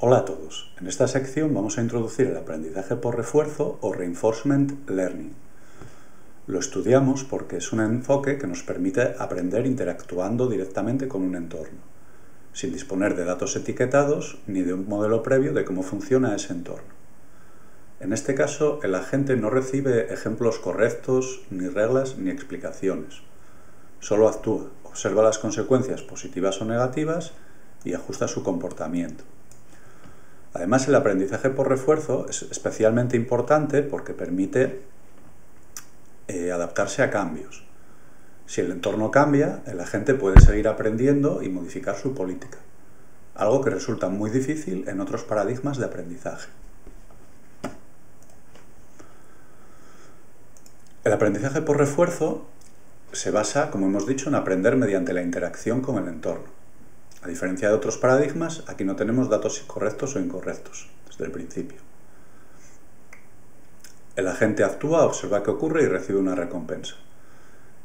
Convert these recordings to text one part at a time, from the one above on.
Hola a todos. En esta sección vamos a introducir el aprendizaje por refuerzo o Reinforcement Learning. Lo estudiamos porque es un enfoque que nos permite aprender interactuando directamente con un entorno, sin disponer de datos etiquetados ni de un modelo previo de cómo funciona ese entorno. En este caso, el agente no recibe ejemplos correctos, ni reglas, ni explicaciones. Solo actúa, observa las consecuencias positivas o negativas y ajusta su comportamiento. Además, el aprendizaje por refuerzo es especialmente importante porque permite adaptarse a cambios. Si el entorno cambia, el agente puede seguir aprendiendo y modificar su política, algo que resulta muy difícil en otros paradigmas de aprendizaje. El aprendizaje por refuerzo se basa, como hemos dicho, en aprender mediante la interacción con el entorno. A diferencia de otros paradigmas, aquí no tenemos datos correctos o incorrectos desde el principio. El agente actúa, observa qué ocurre y recibe una recompensa.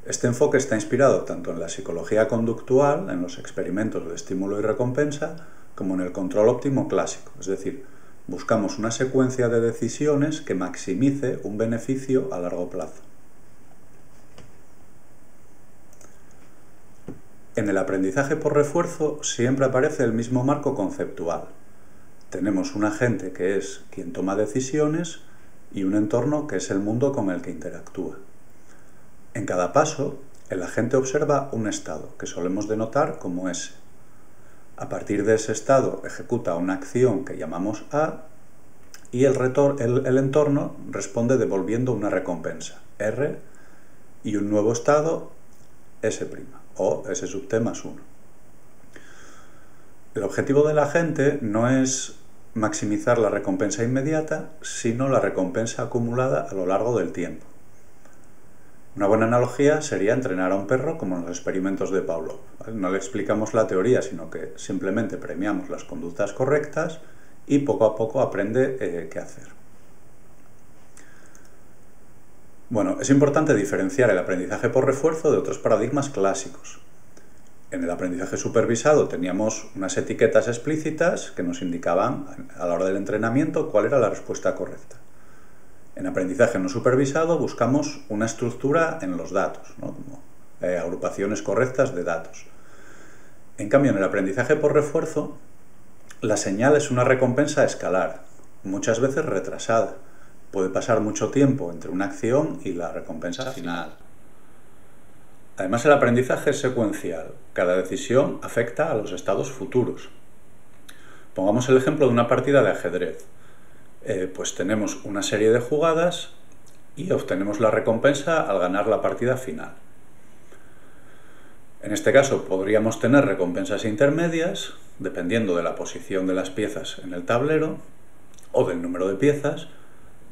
Este enfoque está inspirado tanto en la psicología conductual, en los experimentos de estímulo y recompensa, como en el control óptimo clásico, es decir, buscamos una secuencia de decisiones que maximice un beneficio a largo plazo. En el aprendizaje por refuerzo siempre aparece el mismo marco conceptual. Tenemos un agente que es quien toma decisiones y un entorno que es el mundo con el que interactúa. En cada paso, el agente observa un estado, que solemos denotar como S. A partir de ese estado ejecuta una acción que llamamos A y el entorno responde devolviendo una recompensa, R, y un nuevo estado, S', o S sub t más 1. El objetivo del agente no es maximizar la recompensa inmediata, sino la recompensa acumulada a lo largo del tiempo. Una buena analogía sería entrenar a un perro como en los experimentos de Pavlov. No le explicamos la teoría, sino que simplemente premiamos las conductas correctas y poco a poco aprende qué hacer. Bueno, es importante diferenciar el aprendizaje por refuerzo de otros paradigmas clásicos. En el aprendizaje supervisado teníamos unas etiquetas explícitas que nos indicaban a la hora del entrenamiento cuál era la respuesta correcta. En aprendizaje no supervisado buscamos una estructura en los datos, ¿no? Como agrupaciones correctas de datos. En cambio, en el aprendizaje por refuerzo, la señal es una recompensa escalar, muchas veces retrasada. Puede pasar mucho tiempo entre una acción y la recompensa final. Además, el aprendizaje es secuencial. Cada decisión afecta a los estados futuros. Pongamos el ejemplo de una partida de ajedrez. Pues tenemos una serie de jugadas y obtenemos la recompensa al ganar la partida final. En este caso podríamos tener recompensas intermedias, dependiendo de la posición de las piezas en el tablero o del número de piezas,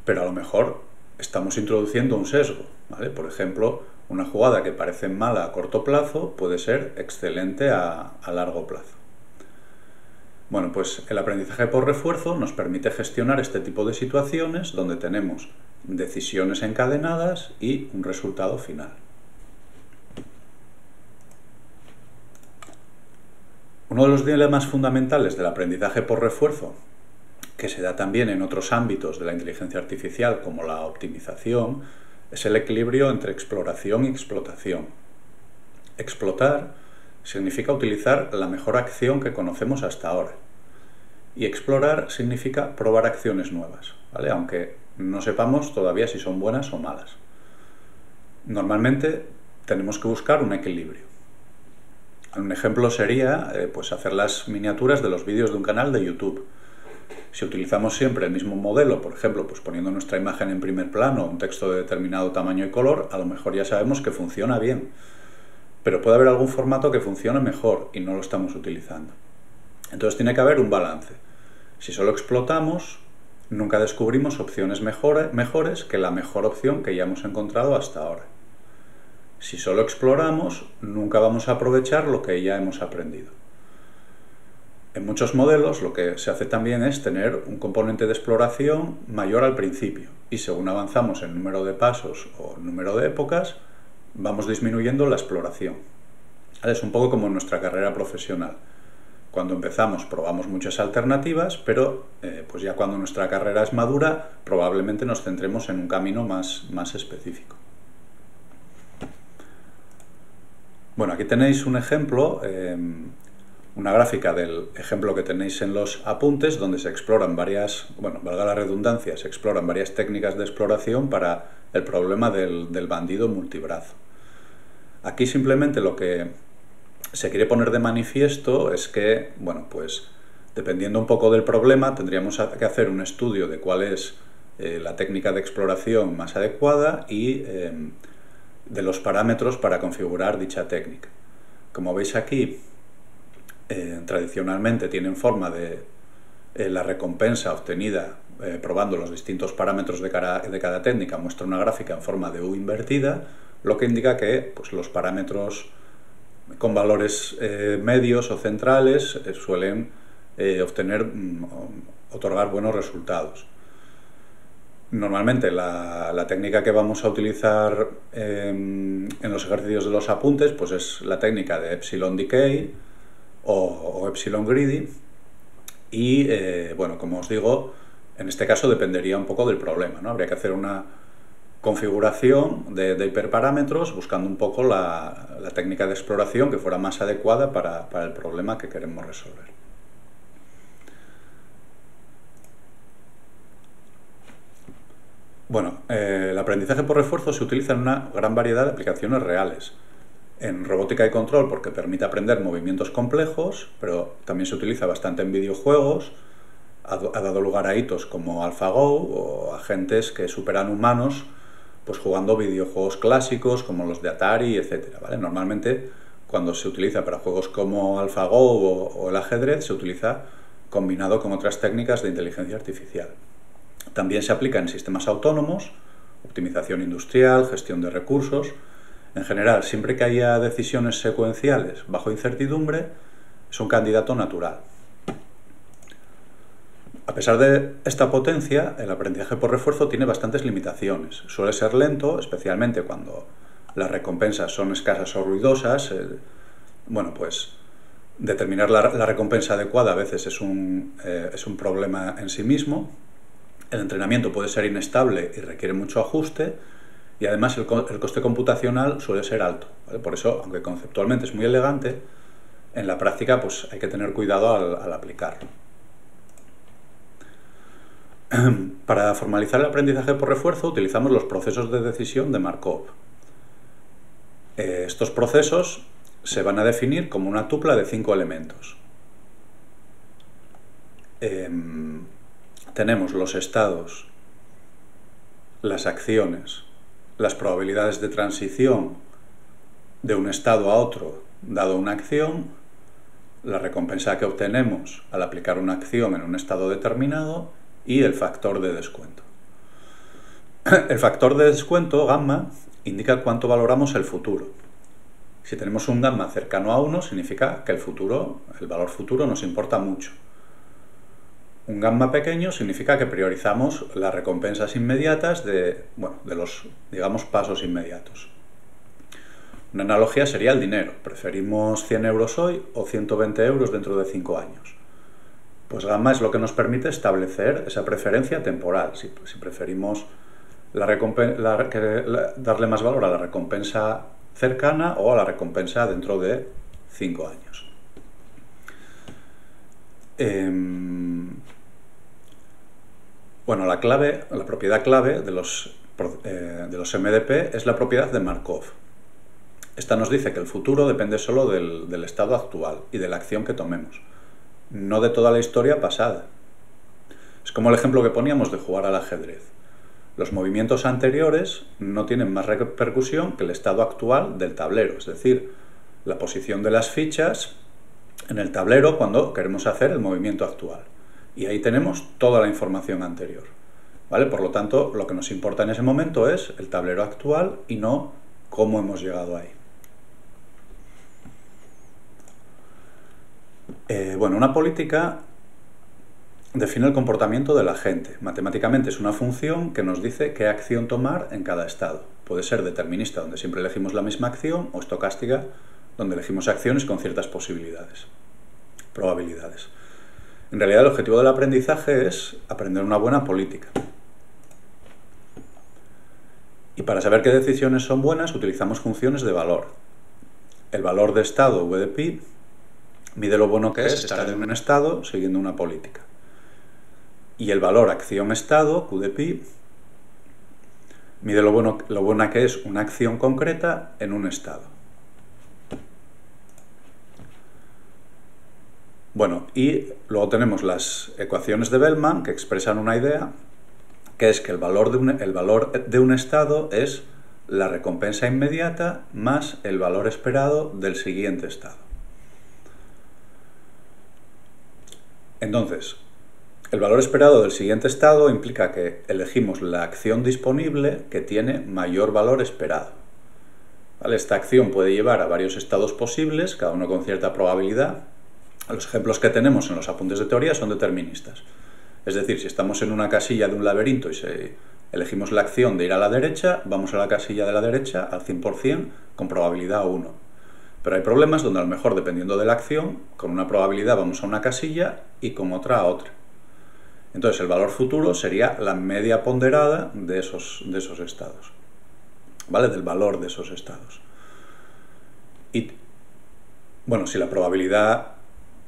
pero a lo mejor estamos introduciendo un sesgo, ¿vale? Por ejemplo, una jugada que parece mala a corto plazo puede ser excelente a largo plazo. Bueno, pues el aprendizaje por refuerzo nos permite gestionar este tipo de situaciones donde tenemos decisiones encadenadas y un resultado final. Uno de los dilemas fundamentales del aprendizaje por refuerzo, que se da también en otros ámbitos de la inteligencia artificial como la optimización, es el equilibrio entre exploración y explotación. Explotar significa utilizar la mejor acción que conocemos hasta ahora. Y explorar significa probar acciones nuevas, ¿vale? Aunque no sepamos todavía si son buenas o malas. Normalmente tenemos que buscar un equilibrio. Un ejemplo sería pues hacer las miniaturas de los vídeos de un canal de YouTube. Si utilizamos siempre el mismo modelo, por ejemplo, pues poniendo nuestra imagen en primer plano, un texto de determinado tamaño y color, a lo mejor ya sabemos que funciona bien. Pero puede haber algún formato que funcione mejor y no lo estamos utilizando. Entonces tiene que haber un balance. Si solo explotamos, nunca descubrimos opciones mejores que la mejor opción que ya hemos encontrado hasta ahora. Si solo exploramos, nunca vamos a aprovechar lo que ya hemos aprendido. En muchos modelos lo que se hace también es tener un componente de exploración mayor al principio y según avanzamos en número de pasos o número de épocas, vamos disminuyendo la exploración. Es un poco como en nuestra carrera profesional. Cuando empezamos probamos muchas alternativas, pero pues ya cuando nuestra carrera es madura, probablemente nos centremos en un camino más específico. Bueno, aquí tenéis un ejemplo, una gráfica del ejemplo que tenéis en los apuntes, donde se exploran varias, bueno, valga la redundancia, se exploran varias técnicas de exploración para el problema del bandido multibrazo. Aquí simplemente lo que se quiere poner de manifiesto es que, bueno, pues dependiendo un poco del problema, tendríamos que hacer un estudio de cuál es la técnica de exploración más adecuada y de los parámetros para configurar dicha técnica. Como veis aquí, tradicionalmente tienen forma de la recompensa obtenida probando los distintos parámetros de cada técnica, muestra una gráfica en forma de U invertida, lo que indica que pues, los parámetros con valores medios o centrales suelen otorgar buenos resultados. Normalmente la técnica que vamos a utilizar en los ejercicios de los apuntes pues es la técnica de Epsilon Decay o Epsilon Greedy y, bueno, como os digo, en este caso dependería un poco del problema, ¿no? Habría que hacer una configuración de hiperparámetros buscando un poco la técnica de exploración que fuera más adecuada para el problema que queremos resolver. Bueno, el aprendizaje por refuerzo se utiliza en una gran variedad de aplicaciones reales. En robótica y control porque permite aprender movimientos complejos, pero también se utiliza bastante en videojuegos, ha dado lugar a hitos como AlphaGo o agentes que superan humanos pues jugando videojuegos clásicos como los de Atari, etc. ¿Vale? Normalmente cuando se utiliza para juegos como AlphaGo o el ajedrez se utiliza combinado con otras técnicas de inteligencia artificial. También se aplica en sistemas autónomos, optimización industrial, gestión de recursos. En general, siempre que haya decisiones secuenciales bajo incertidumbre, es un candidato natural. A pesar de esta potencia, el aprendizaje por refuerzo tiene bastantes limitaciones. Suele ser lento, especialmente cuando las recompensas son escasas o ruidosas. Bueno, pues determinar la recompensa adecuada a veces es un problema en sí mismo. El entrenamiento puede ser inestable y requiere mucho ajuste, y además el coste computacional suele ser alto, ¿vale? Por eso, aunque conceptualmente es muy elegante, en la práctica pues, hay que tener cuidado al aplicarlo. Para formalizar el aprendizaje por refuerzo utilizamos los procesos de decisión de Markov. Estos procesos se van a definir como una tupla de 5 elementos. Tenemos los estados, las acciones, las probabilidades de transición de un estado a otro dado una acción, la recompensa que obtenemos al aplicar una acción en un estado determinado y el factor de descuento. El factor de descuento, gamma, indica cuánto valoramos el futuro. Si tenemos un gamma cercano a 1, significa que el valor futuro nos importa mucho. Un gamma pequeño significa que priorizamos las recompensas inmediatas de los, digamos, pasos inmediatos. Una analogía sería el dinero. ¿Preferimos 100 euros hoy o 120 euros dentro de 5 años? Pues gamma es lo que nos permite establecer esa preferencia temporal. Si preferimos darle más valor a la recompensa cercana o a la recompensa dentro de 5 años. Bueno, la propiedad clave de los MDP es la propiedad de Markov. Esta nos dice que el futuro depende solo del estado actual y de la acción que tomemos, no de toda la historia pasada. Es como el ejemplo que poníamos de jugar al ajedrez. Los movimientos anteriores no tienen más repercusión que el estado actual del tablero, es decir, la posición de las fichas en el tablero cuando queremos hacer el movimiento actual. Y ahí tenemos toda la información anterior, ¿vale? Por lo tanto, lo que nos importa en ese momento es el tablero actual y no cómo hemos llegado ahí. Bueno, una política define el comportamiento de la gente. Matemáticamente es una función que nos dice qué acción tomar en cada estado. Puede ser determinista, donde siempre elegimos la misma acción, o estocástica, donde elegimos acciones con ciertas posibilidades. probabilidades. En realidad el objetivo del aprendizaje es aprender una buena política. Y para saber qué decisiones son buenas utilizamos funciones de valor. El valor de estado, v de pi, mide lo bueno que es estar en un estado siguiendo una política. Y el valor acción-estado, q de pi, mide lo buena que es una acción concreta en un estado. Bueno, y luego tenemos las ecuaciones de Bellman que expresan una idea, que es que el valor de un estado es la recompensa inmediata más el valor esperado del siguiente estado. Entonces, el valor esperado del siguiente estado implica que elegimos la acción disponible que tiene mayor valor esperado. ¿Vale? Esta acción puede llevar a varios estados posibles, cada uno con cierta probabilidad. Los ejemplos que tenemos en los apuntes de teoría son deterministas. Es decir, si estamos en una casilla de un laberinto y elegimos la acción de ir a la derecha, vamos a la casilla de la derecha al 100% con probabilidad 1. Pero hay problemas donde a lo mejor, dependiendo de la acción, con una probabilidad vamos a una casilla y con otra a otra. Entonces el valor futuro sería la media ponderada de esos estados, ¿vale? Del valor de esos estados. Y bueno, si la probabilidad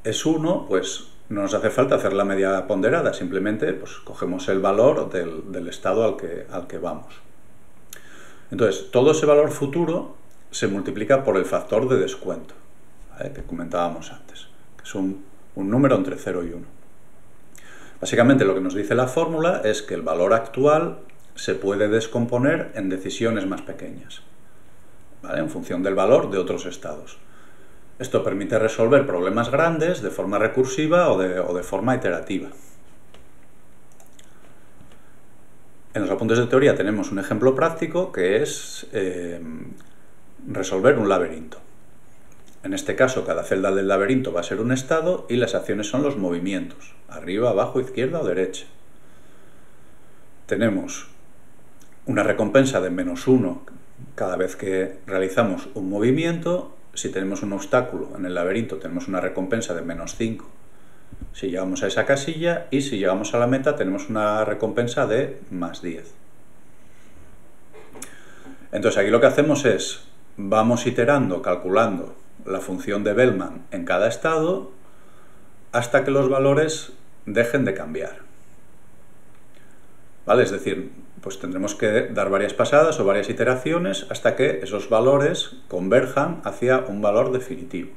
es 1, pues no nos hace falta hacer la media ponderada, simplemente pues cogemos el valor del estado al que vamos. Entonces, todo ese valor futuro se multiplica por el factor de descuento, ¿vale? Que comentábamos antes, que es un número entre 0 y 1. Básicamente lo que nos dice la fórmula es que el valor actual se puede descomponer en decisiones más pequeñas, ¿vale? En función del valor de otros estados. Esto permite resolver problemas grandes de forma recursiva o de forma iterativa. En los apuntes de teoría tenemos un ejemplo práctico que es resolver un laberinto. En este caso, cada celda del laberinto va a ser un estado y las acciones son los movimientos, arriba, abajo, izquierda o derecha. Tenemos una recompensa de -1 cada vez que realizamos un movimiento. Si tenemos un obstáculo en el laberinto, tenemos una recompensa de -5 si llegamos a esa casilla, y si llegamos a la meta tenemos una recompensa de +10. Entonces aquí lo que hacemos es, vamos iterando, calculando la función de Bellman en cada estado hasta que los valores dejen de cambiar, ¿vale? Es decir, pues tendremos que dar varias pasadas o varias iteraciones hasta que esos valores converjan hacia un valor definitivo.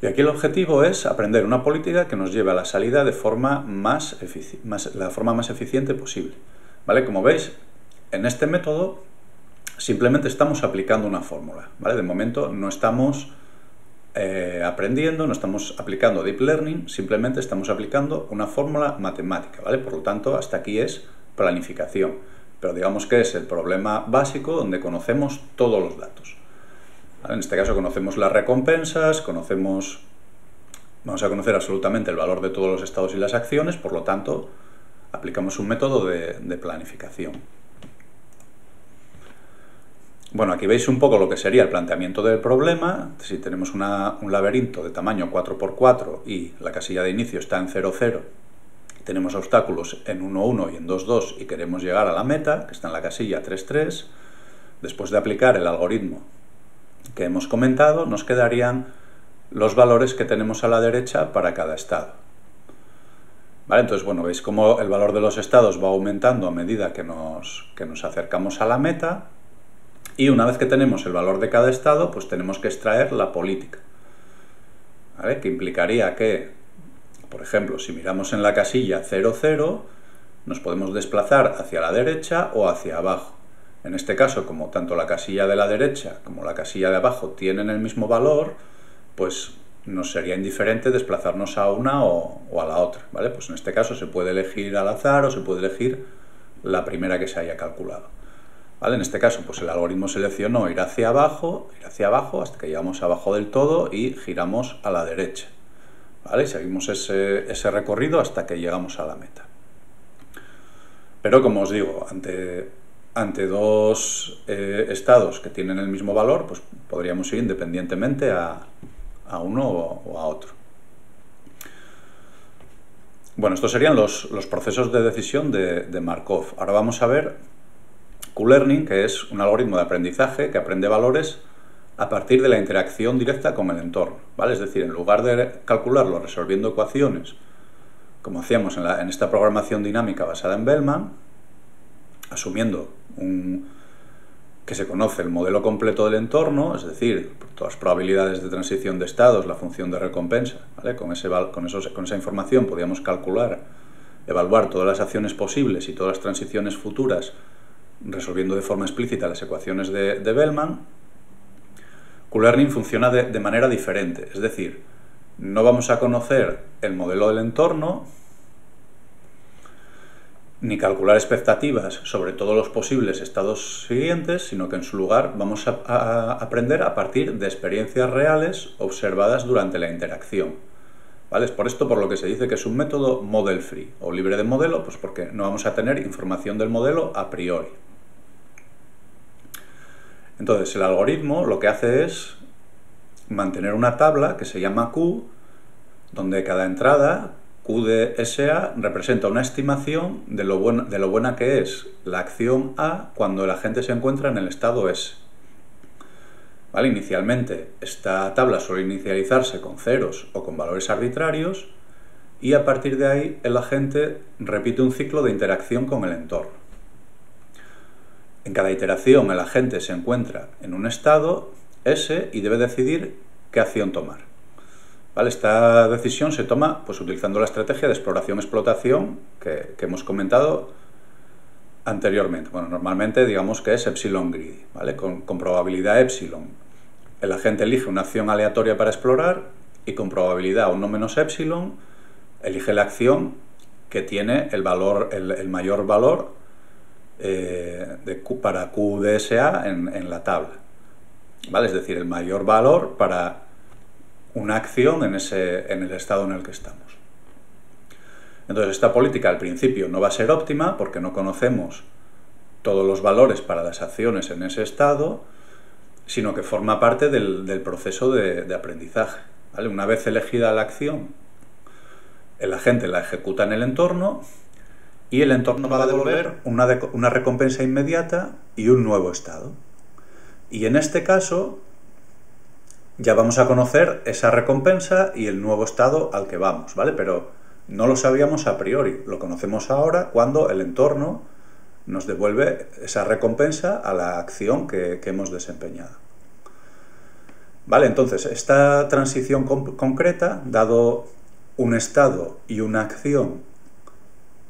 Y aquí el objetivo es aprender una política que nos lleve a la salida de forma la forma más eficiente posible, ¿vale? Como veis, en este método simplemente estamos aplicando una fórmula, ¿vale? De momento no estamos aprendiendo, no estamos aplicando Deep Learning, simplemente estamos aplicando una fórmula matemática, ¿vale? Por lo tanto, hasta aquí es planificación, pero digamos que es el problema básico donde conocemos todos los datos, ¿vale? En este caso conocemos las recompensas, vamos a conocer absolutamente el valor de todos los estados y las acciones, por lo tanto, aplicamos un método de planificación. Bueno, aquí veis un poco lo que sería el planteamiento del problema. Si tenemos un laberinto de tamaño 4×4 y la casilla de inicio está en 0,0, tenemos obstáculos en 1,1 y en 2,2 y queremos llegar a la meta, que está en la casilla 3,3, después de aplicar el algoritmo que hemos comentado, nos quedarían los valores que tenemos a la derecha para cada estado. ¿Vale? Entonces, bueno, veis cómo el valor de los estados va aumentando a medida que nos acercamos a la meta. Y una vez que tenemos el valor de cada estado, pues tenemos que extraer la política, ¿vale? Que implicaría que, por ejemplo, si miramos en la casilla 0,0, nos podemos desplazar hacia la derecha o hacia abajo. En este caso, como tanto la casilla de la derecha como la casilla de abajo tienen el mismo valor, pues nos sería indiferente desplazarnos a una o a la otra, ¿vale? Pues en este caso se puede elegir al azar o se puede elegir la primera que se haya calculado. ¿Vale? En este caso, pues el algoritmo seleccionó ir hacia abajo hasta que llegamos abajo del todo y giramos a la derecha, ¿vale? Y seguimos ese recorrido hasta que llegamos a la meta. Pero como os digo, ante dos estados que tienen el mismo valor, pues podríamos ir independientemente a a uno o a otro. Bueno, estos serían los procesos de decisión de Markov. Ahora vamos a ver Q-Learning, que es un algoritmo de aprendizaje que aprende valores a partir de la interacción directa con el entorno, ¿vale? Es decir, en lugar de calcularlo resolviendo ecuaciones, como hacíamos en esta programación dinámica basada en Bellman, asumiendo que se conoce el modelo completo del entorno, es decir, todas las probabilidades de transición de estados, la función de recompensa, ¿vale? Con esa información podíamos evaluar todas las acciones posibles y todas las transiciones futuras, resolviendo de forma explícita las ecuaciones de Bellman. Q-Learning funciona de manera diferente, es decir, no vamos a conocer el modelo del entorno, ni calcular expectativas sobre todos los posibles estados siguientes, sino que en su lugar vamos a aprender a partir de experiencias reales observadas durante la interacción, ¿vale? Es por esto por lo que se dice que es un método model free o libre de modelo, pues porque no vamos a tener información del modelo a priori. Entonces el algoritmo lo que hace es mantener una tabla que se llama Q, donde cada entrada, Q de SA, representa una estimación de lo buena que es la acción A cuando el agente se encuentra en el estado S. ¿Vale? Inicialmente esta tabla suele inicializarse con ceros o con valores arbitrarios y a partir de ahí el agente repite un ciclo de interacción con el entorno. En cada iteración el agente se encuentra en un estado S y debe decidir qué acción tomar. ¿Vale? Esta decisión se toma pues, utilizando la estrategia de exploración-explotación que hemos comentado anteriormente. Bueno, normalmente digamos que es epsilon greedy, ¿vale? Con probabilidad epsilon. El agente elige una acción aleatoria para explorar y con probabilidad 1 menos epsilon elige la acción que tiene el mayor valor para Q de SA en la tabla. ¿Vale? Es decir, el mayor valor para una acción en el estado en el que estamos. Entonces esta política al principio no va a ser óptima porque no conocemos todos los valores para las acciones en ese estado, sino que forma parte del proceso de aprendizaje, ¿vale? Una vez elegida la acción, el agente la ejecuta en el entorno y el entorno va a devolver una recompensa inmediata y un nuevo estado. Y en este caso ya vamos a conocer esa recompensa y el nuevo estado al que vamos, ¿vale? Pero no lo sabíamos a priori, lo conocemos ahora cuando el entorno nos devuelve esa recompensa a la acción que hemos desempeñado. Vale, entonces esta transición concreta, dado un estado y una acción,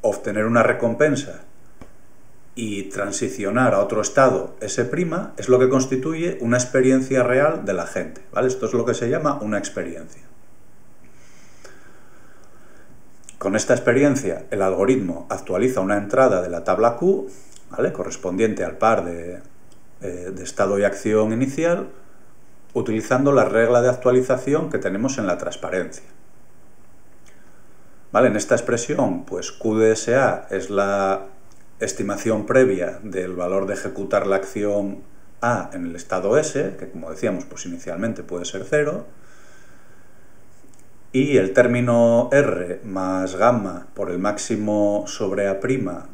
obtener una recompensa y transicionar a otro estado S', es lo que constituye una experiencia real de la gente, ¿vale? Esto es lo que se llama una experiencia. Con esta experiencia, el algoritmo actualiza una entrada de la tabla Q, ¿vale? Correspondiente al par de estado y acción inicial, utilizando la regla de actualización que tenemos en la transparencia. ¿Vale? En esta expresión, pues Q de SA es la estimación previa del valor de ejecutar la acción A en el estado S, que como decíamos, pues inicialmente puede ser 0, y el término R más gamma por el máximo sobre A'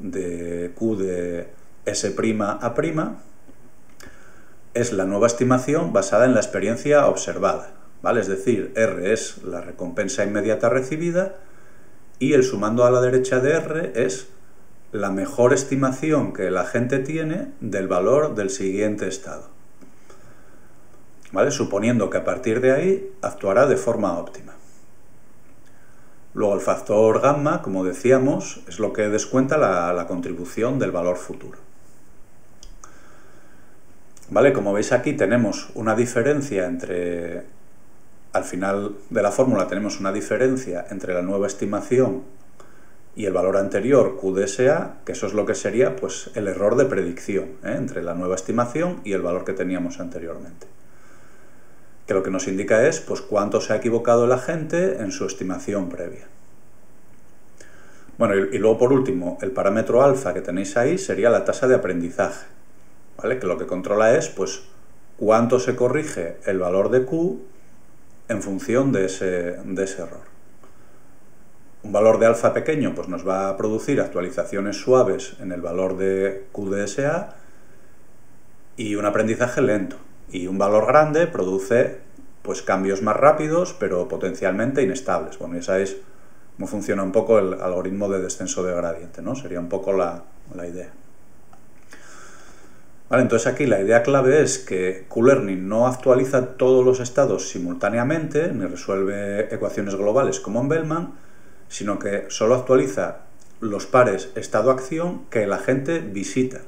de Q de S' A' es la nueva estimación basada en la experiencia observada, ¿vale? Es decir, R es la recompensa inmediata recibida y el sumando a la derecha de R es la mejor estimación que el agente tiene del valor del siguiente estado, ¿vale? Suponiendo que a partir de ahí actuará de forma óptima. Luego el factor gamma, como decíamos, es lo que descuenta la contribución del valor futuro. ¿Vale? Como veis aquí tenemos una diferencia entre, al final de la fórmula tenemos una diferencia entre la nueva estimación y el valor anterior Q de SA, que eso es lo que sería pues, el error de predicción, entre la nueva estimación y el valor que teníamos anteriormente. Que lo que nos indica es pues, cuánto se ha equivocado el agente en su estimación previa. Bueno, y luego por último, el parámetro alfa que tenéis ahí sería la tasa de aprendizaje, ¿vale? Que lo que controla es pues, cuánto se corrige el valor de Q en función de ese error. Un valor de alfa pequeño pues nos va a producir actualizaciones suaves en el valor de QDSA y un aprendizaje lento. Y un valor grande produce pues cambios más rápidos, pero potencialmente inestables. Bueno, ya sabéis cómo funciona un poco el algoritmo de descenso de gradiente, ¿no? Sería un poco la idea. Vale, entonces aquí la idea clave es que Q-Learning no actualiza todos los estados simultáneamente, ni resuelve ecuaciones globales como en Bellman, sino que solo actualiza los pares estado-acción que la gente visita,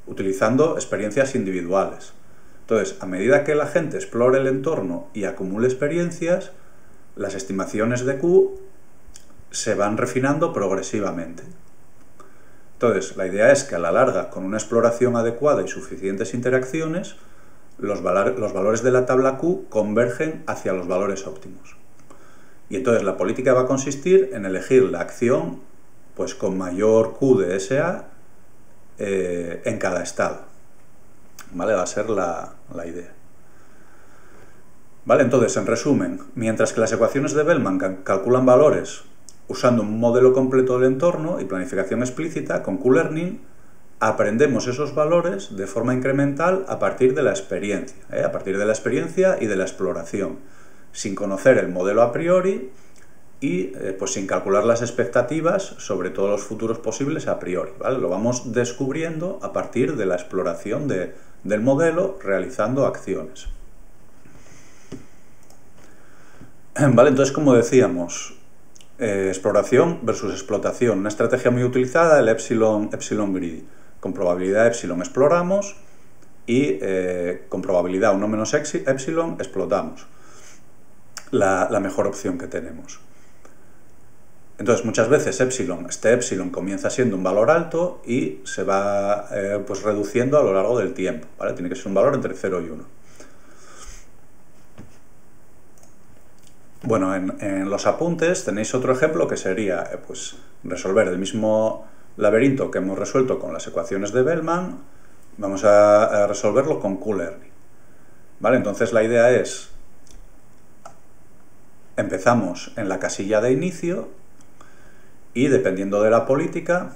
utilizando experiencias individuales. Entonces, a medida que la gente explore el entorno y acumule experiencias, las estimaciones de Q se van refinando progresivamente. Entonces, la idea es que a la larga, con una exploración adecuada y suficientes interacciones, los valores de la tabla Q convergen hacia los valores óptimos. Y entonces la política va a consistir en elegir la acción pues, con mayor QDSA en cada estado. ¿Vale? Va a ser la idea. ¿Vale? Entonces, en resumen, mientras que las ecuaciones de Bellman calculan valores usando un modelo completo del entorno y planificación explícita, con Q-Learning aprendemos esos valores de forma incremental a partir de la experiencia, a partir de la experiencia y de la exploración, sin conocer el modelo a priori y pues sin calcular las expectativas sobre todos los futuros posibles a priori, ¿vale? Lo vamos descubriendo a partir de la exploración del modelo realizando acciones. Vale, entonces, como decíamos, exploración versus explotación. Una estrategia muy utilizada, el Epsilon Greedy. Con probabilidad Epsilon exploramos y con probabilidad 1 menos Epsilon explotamos. La mejor opción que tenemos. Entonces, muchas veces este Epsilon comienza siendo un valor alto y se va pues reduciendo a lo largo del tiempo, ¿vale? Tiene que ser un valor entre 0 y 1. Bueno, en los apuntes tenéis otro ejemplo que sería pues, resolver el mismo laberinto que hemos resuelto con las ecuaciones de Bellman, vamos a resolverlo con Q-Learning. ¿Vale? Entonces la idea es, empezamos en la casilla de inicio y dependiendo de la política,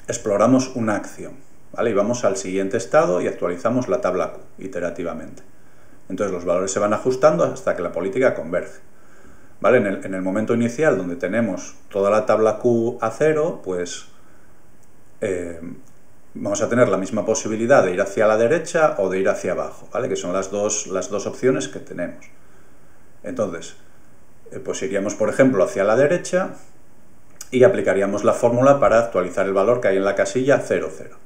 exploramos una acción. ¿Vale? Y vamos al siguiente estado y actualizamos la tabla Q iterativamente. Entonces los valores se van ajustando hasta que la política converge. ¿Vale? En el momento inicial, donde tenemos toda la tabla Q a 0, pues vamos a tener la misma posibilidad de ir hacia la derecha o de ir hacia abajo, ¿vale? Que son las dos opciones que tenemos. Entonces, pues iríamos, por ejemplo, hacia la derecha y aplicaríamos la fórmula para actualizar el valor que hay en la casilla 0, 0.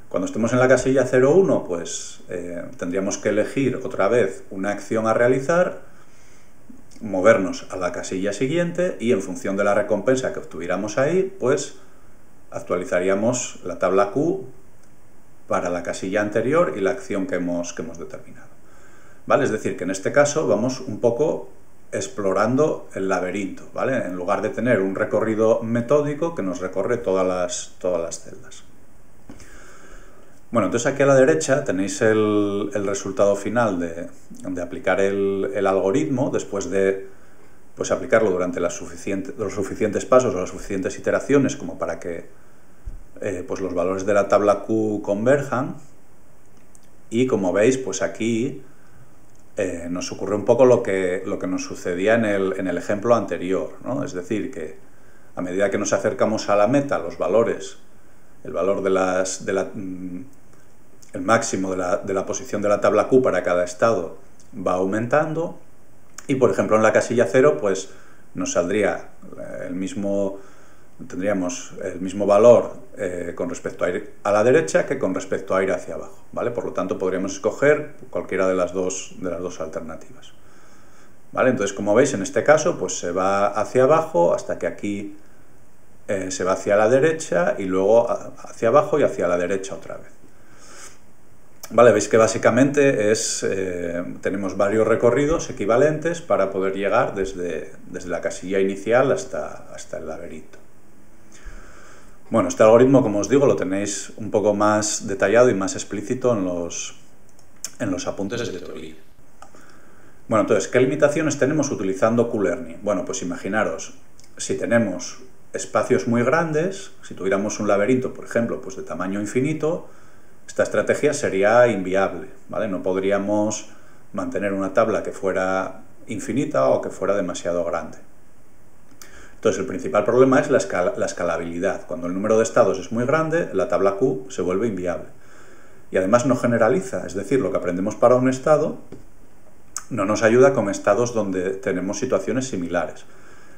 Cuando estemos en la casilla 0, 1, pues tendríamos que elegir otra vez una acción a realizar, movernos a la casilla siguiente y en función de la recompensa que obtuviéramos ahí, pues actualizaríamos la tabla Q para la casilla anterior y la acción que hemos determinado. ¿Vale? Es decir, que en este caso vamos un poco explorando el laberinto, ¿vale? En lugar de tener un recorrido metódico que nos recorre todas las celdas. Bueno, entonces aquí a la derecha tenéis el resultado final de aplicar el algoritmo después de pues, aplicarlo durante los suficientes pasos o las suficientes iteraciones como para que pues, los valores de la tabla Q converjan. Y como veis, pues aquí nos ocurre un poco lo que nos sucedía en el ejemplo anterior, ¿no? Es decir, que a medida que nos acercamos a la meta, los valores, el valor el máximo de la posición de la tabla Q para cada estado va aumentando y, por ejemplo, en la casilla 0 pues nos saldría tendríamos el mismo valor con respecto a ir a la derecha que con respecto a ir hacia abajo, ¿vale? Por lo tanto, podríamos escoger cualquiera de las dos alternativas, ¿vale? Entonces, como veis, en este caso pues se va hacia abajo hasta que aquí se va hacia la derecha y luego hacia abajo y hacia la derecha otra vez. Vale, veis que básicamente tenemos varios recorridos equivalentes para poder llegar desde la casilla inicial hasta el laberinto. Bueno, este algoritmo, como os digo, lo tenéis un poco más detallado y más explícito en los apuntes de teoría. Bueno, entonces, ¿qué limitaciones tenemos utilizando Q-Learning? Bueno, pues imaginaros, si tenemos espacios muy grandes, si tuviéramos un laberinto, por ejemplo, pues de tamaño infinito, esta estrategia sería inviable, ¿vale? No podríamos mantener una tabla que fuera infinita o que fuera demasiado grande. Entonces, el principal problema es la escalabilidad. Cuando el número de estados es muy grande, la tabla Q se vuelve inviable. Y además no generaliza, es decir, lo que aprendemos para un estado no nos ayuda con estados donde tenemos situaciones similares.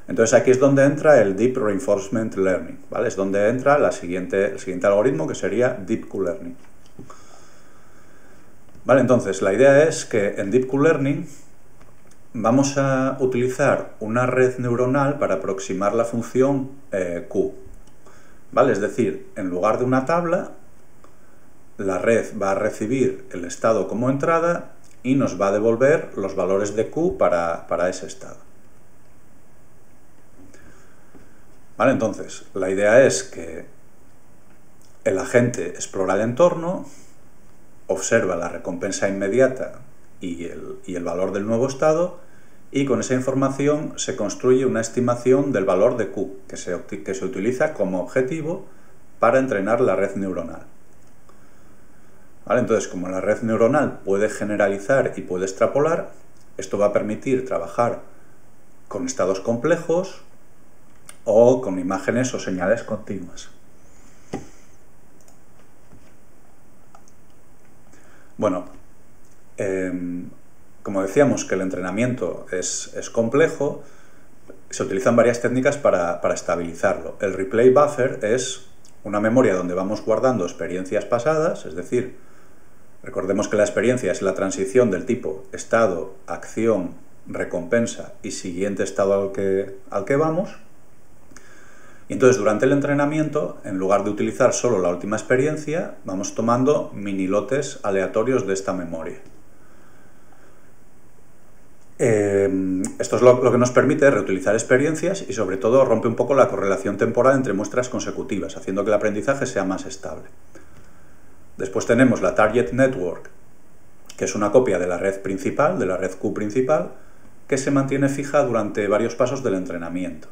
Entonces aquí es donde entra el Deep Reinforcement Learning, ¿vale? Es donde entra el siguiente algoritmo, que sería Deep Q-Learning. ¿Vale? Entonces la idea es que en Deep Q-Learning vamos a utilizar una red neuronal para aproximar la función Q. ¿Vale? Es decir, en lugar de una tabla, la red va a recibir el estado como entrada y nos va a devolver los valores de Q para ese estado. ¿Vale? Entonces, la idea es que el agente explora el entorno, observa la recompensa inmediata y el valor del nuevo estado, y con esa información se construye una estimación del valor de Q, que se utiliza como objetivo para entrenar la red neuronal. ¿Vale? Entonces, como la red neuronal puede generalizar y puede extrapolar, esto va a permitir trabajar con estados complejos o con imágenes o señales continuas. Bueno, como decíamos que el entrenamiento es complejo, se utilizan varias técnicas para estabilizarlo. El replay buffer es una memoria donde vamos guardando experiencias pasadas, es decir, recordemos que la experiencia es la transición del tipo estado, acción, recompensa y siguiente estado al que vamos. Y entonces durante el entrenamiento, en lugar de utilizar solo la última experiencia, vamos tomando mini lotes aleatorios de esta memoria. Esto es lo que nos permite reutilizar experiencias y sobre todo rompe un poco la correlación temporal entre muestras consecutivas, haciendo que el aprendizaje sea más estable. Después tenemos la Target Network, que es una copia de la red principal, de la red Q principal, que se mantiene fija durante varios pasos del entrenamiento.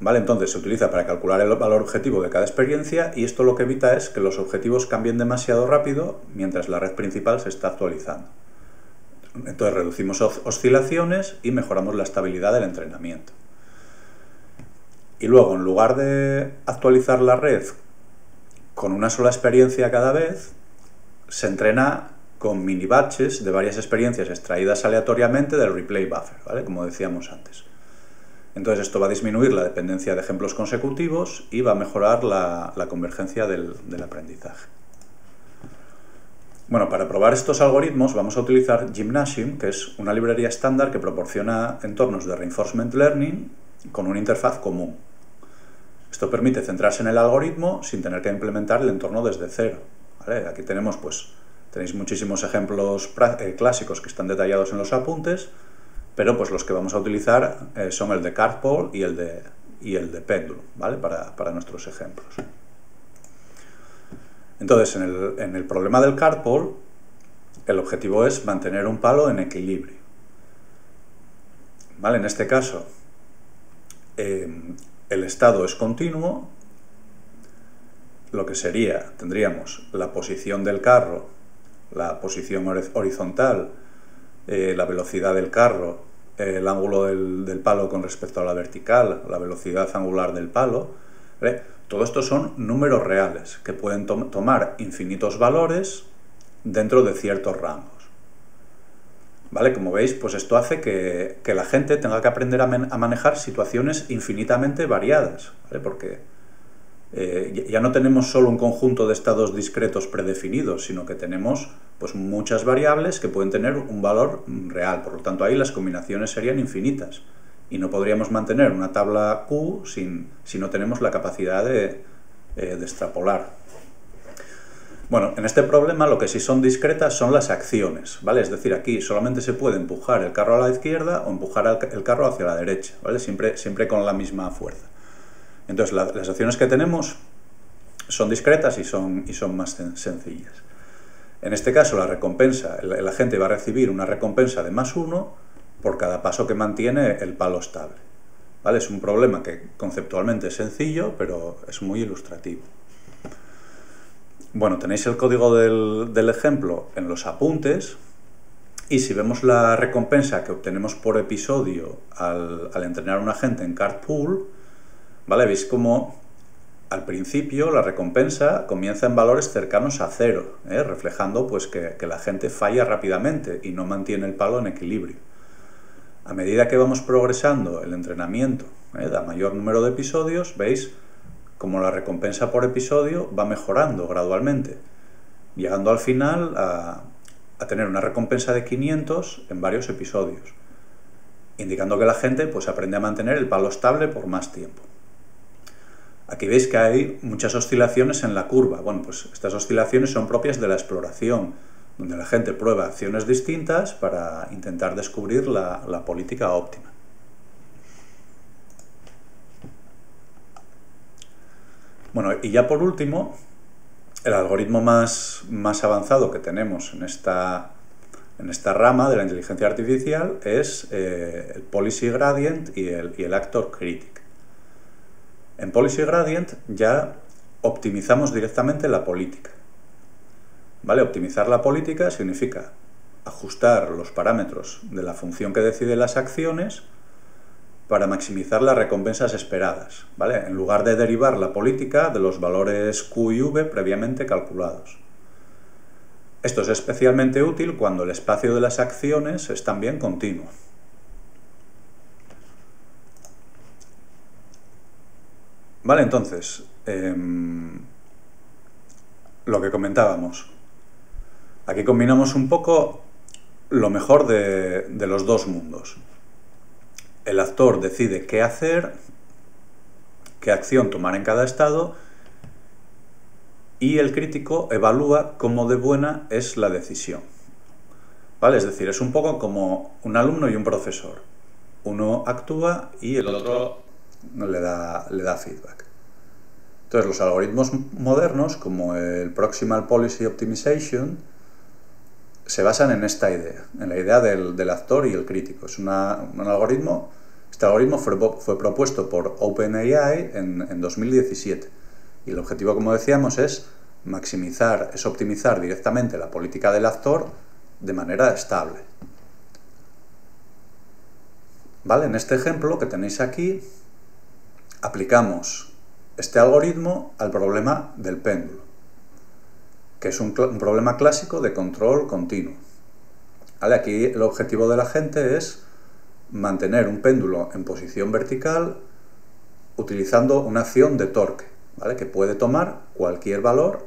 ¿Vale? Entonces se utiliza para calcular el valor objetivo de cada experiencia y esto lo que evita es que los objetivos cambien demasiado rápido mientras la red principal se está actualizando. Entonces reducimos oscilaciones y mejoramos la estabilidad del entrenamiento. Y luego, en lugar de actualizar la red con una sola experiencia cada vez, se entrena con mini batches de varias experiencias extraídas aleatoriamente del replay buffer, ¿vale? Como decíamos antes. Entonces esto va a disminuir la dependencia de ejemplos consecutivos y va a mejorar la convergencia del aprendizaje. Bueno, para probar estos algoritmos vamos a utilizar Gymnasium, que es una librería estándar que proporciona entornos de Reinforcement Learning con una interfaz común. Esto permite centrarse en el algoritmo sin tener que implementar el entorno desde cero, ¿vale? Aquí tenéis muchísimos ejemplos clásicos que están detallados en los apuntes, pero pues los que vamos a utilizar son el de Cardpole y el de Pendulum, ¿vale? Para nuestros ejemplos. Entonces, en el problema del Cardpole, el objetivo es mantener un palo en equilibrio. ¿Vale? En este caso, el estado es continuo, lo que tendríamos la posición del carro, la posición horizontal, la velocidad del carro, el ángulo del palo con respecto a la vertical, la velocidad angular del palo, ¿vale? Todo esto son números reales que pueden tomar infinitos valores dentro de ciertos rangos. ¿Vale? Como veis, pues esto hace que la gente tenga que aprender a manejar situaciones infinitamente variadas, ¿vale? Porque ya no tenemos solo un conjunto de estados discretos predefinidos, sino que tenemos pues muchas variables que pueden tener un valor real. Por lo tanto, ahí las combinaciones serían infinitas. Y no podríamos mantener una tabla Q si no tenemos la capacidad de extrapolar. Bueno, en este problema lo que sí son discretas son las acciones, ¿vale? Es decir, aquí solamente se puede empujar el carro a la izquierda o empujar el carro hacia la derecha, ¿vale? Siempre con la misma fuerza. Entonces, las acciones que tenemos son discretas y son más sencillas. En este caso, la recompensa, el agente va a recibir una recompensa de +1 por cada paso que mantiene el palo estable. ¿Vale? Es un problema que conceptualmente es sencillo, pero es muy ilustrativo. Bueno, tenéis el código del ejemplo en los apuntes, y si vemos la recompensa que obtenemos por episodio al entrenar a un agente en Cartpool, ¿vale? Veis cómo al principio la recompensa comienza en valores cercanos a 0, reflejando pues, que la gente falla rápidamente y no mantiene el palo en equilibrio. A medida que vamos progresando el entrenamiento, a mayor número de episodios, veis como la recompensa por episodio va mejorando gradualmente, llegando al final a tener una recompensa de 500 en varios episodios, indicando que la gente pues, aprende a mantener el palo estable por más tiempo. Aquí veis que hay muchas oscilaciones en la curva. Bueno, pues estas oscilaciones son propias de la exploración, donde la gente prueba acciones distintas para intentar descubrir la política óptima. Bueno, y ya por último, el algoritmo más avanzado que tenemos en esta rama de la inteligencia artificial es el Policy Gradient y el Actor Critic. En Policy Gradient ya optimizamos directamente la política. ¿Vale? Optimizar la política significa ajustar los parámetros de la función que decide las acciones para maximizar las recompensas esperadas, ¿vale? En lugar de derivar la política de los valores Q y V previamente calculados. Esto es especialmente útil cuando el espacio de las acciones es también continuo. Vale, entonces, lo que comentábamos. Aquí combinamos un poco lo mejor de los dos mundos. El actor decide qué hacer, qué acción tomar en cada estado, y el crítico evalúa cómo de buena es la decisión. ¿Vale? Es decir, es un poco como un alumno y un profesor. Uno actúa y el otro le da feedback. Entonces, los algoritmos modernos, como el Proximal Policy Optimization, se basan en esta idea, en la idea del actor y el crítico. Es un algoritmo. Este algoritmo fue propuesto por OpenAI en 2017, y el objetivo, como decíamos, es optimizar directamente la política del actor de manera estable. ¿Vale? En este ejemplo que tenéis aquí, aplicamos este algoritmo al problema del péndulo, que es un problema clásico de control continuo. ¿Vale? Aquí el objetivo de la gente es mantener un péndulo en posición vertical utilizando una acción de torque, ¿vale? Que puede tomar cualquier valor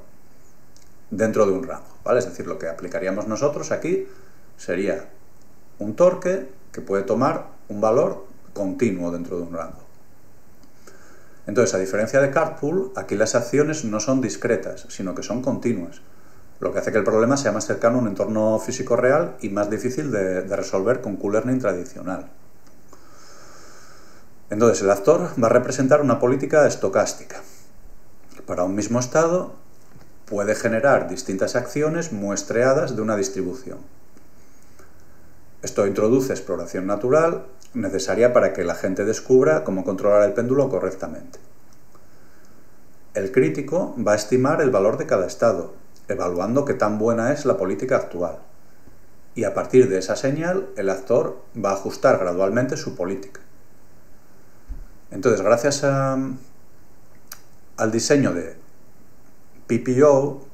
dentro de un rango, ¿vale? Es decir, lo que aplicaríamos nosotros aquí sería un torque que puede tomar un valor continuo dentro de un rango. Entonces, a diferencia de Cartpool, aquí las acciones no son discretas, sino que son continuas, lo que hace que el problema sea más cercano a un entorno físico real y más difícil de resolver con Q-Learning tradicional. Entonces, el actor va a representar una política estocástica. Para un mismo estado, puede generar distintas acciones muestreadas de una distribución. Esto introduce exploración natural, necesaria para que la gente descubra cómo controlar el péndulo correctamente. El crítico va a estimar el valor de cada estado, evaluando qué tan buena es la política actual. Y a partir de esa señal, el actor va a ajustar gradualmente su política. Entonces, gracias al diseño de PPO,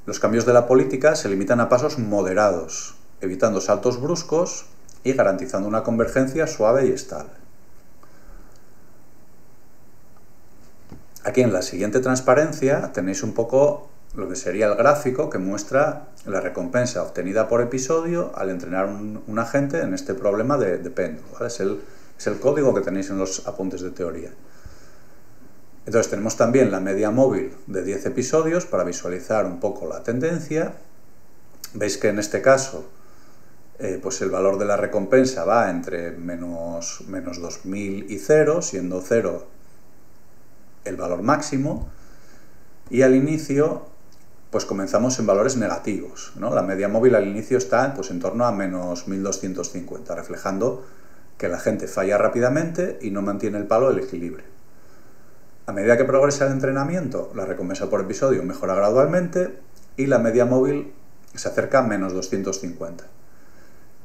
los cambios de la política se limitan a pasos moderados, evitando saltos bruscos y garantizando una convergencia suave y estable. Aquí en la siguiente transparencia tenéis un poco lo que sería el gráfico que muestra la recompensa obtenida por episodio al entrenar un agente en este problema de péndulo, ¿vale? Es el código que tenéis en los apuntes de teoría. Entonces tenemos también la media móvil de 10 episodios para visualizar un poco la tendencia. Veis que en este caso pues el valor de la recompensa va entre menos 2000 y 0, siendo 0 el valor máximo, y al inicio pues comenzamos en valores negativos, ¿no? La media móvil al inicio está pues, en torno a menos 1250, reflejando que la gente falla rápidamente y no mantiene el palo del equilibrio. A medida que progresa el entrenamiento, la recompensa por episodio mejora gradualmente y la media móvil se acerca a menos 250,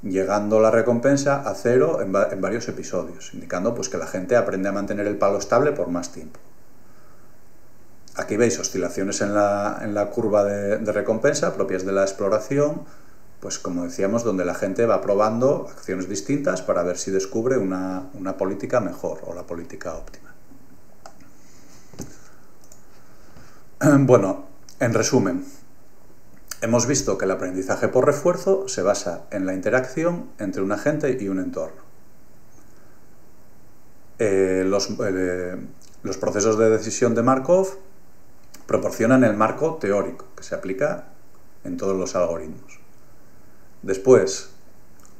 llegando la recompensa a 0 en varios episodios, indicando pues, que la gente aprende a mantener el palo estable por más tiempo. Aquí veis oscilaciones en la curva de recompensa propias de la exploración, pues como decíamos, donde la gente va probando acciones distintas para ver si descubre una política mejor o la política óptima. Bueno, en resumen, hemos visto que el aprendizaje por refuerzo se basa en la interacción entre un agente y un entorno. Los procesos de decisión de Markov proporcionan el marco teórico que se aplica en todos los algoritmos. Después,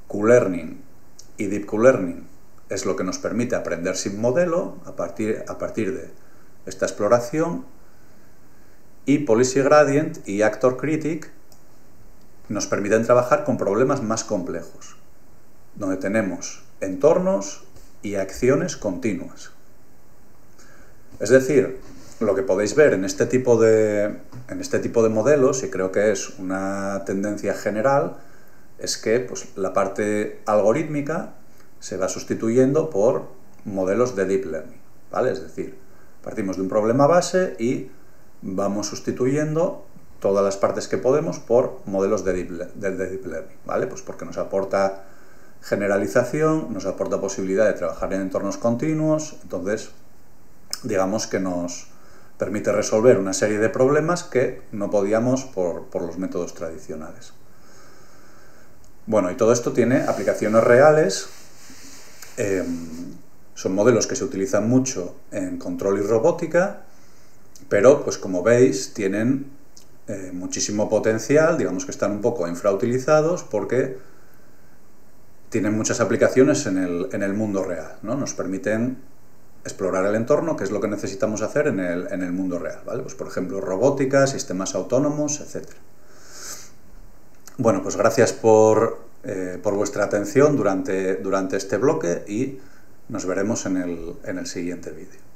Q-Learning y Deep Q-Learning es lo que nos permite aprender sin modelo a partir de esta exploración, y Policy Gradient y Actor Critic nos permiten trabajar con problemas más complejos, donde tenemos entornos y acciones continuas. Es decir, lo que podéis ver en este tipo de modelos, y creo que es una tendencia general, es que pues, la parte algorítmica se va sustituyendo por modelos de Deep Learning, ¿vale? Es decir, partimos de un problema base y vamos sustituyendo todas las partes que podemos por modelos de Deep Learning, ¿vale? Pues porque nos aporta generalización, nos aporta posibilidad de trabajar en entornos continuos, entonces digamos que nos permite resolver una serie de problemas que no podíamos por los métodos tradicionales. Bueno, y todo esto tiene aplicaciones reales, son modelos que se utilizan mucho en control y robótica, pero pues como veis tienen muchísimo potencial, digamos que están un poco infrautilizados porque tienen muchas aplicaciones en el mundo real, ¿no? Nos permiten explorar el entorno, que es lo que necesitamos hacer en el mundo real, ¿vale? Pues por ejemplo robótica, sistemas autónomos, etc. Bueno, pues gracias por vuestra atención durante este bloque y nos veremos en el siguiente vídeo.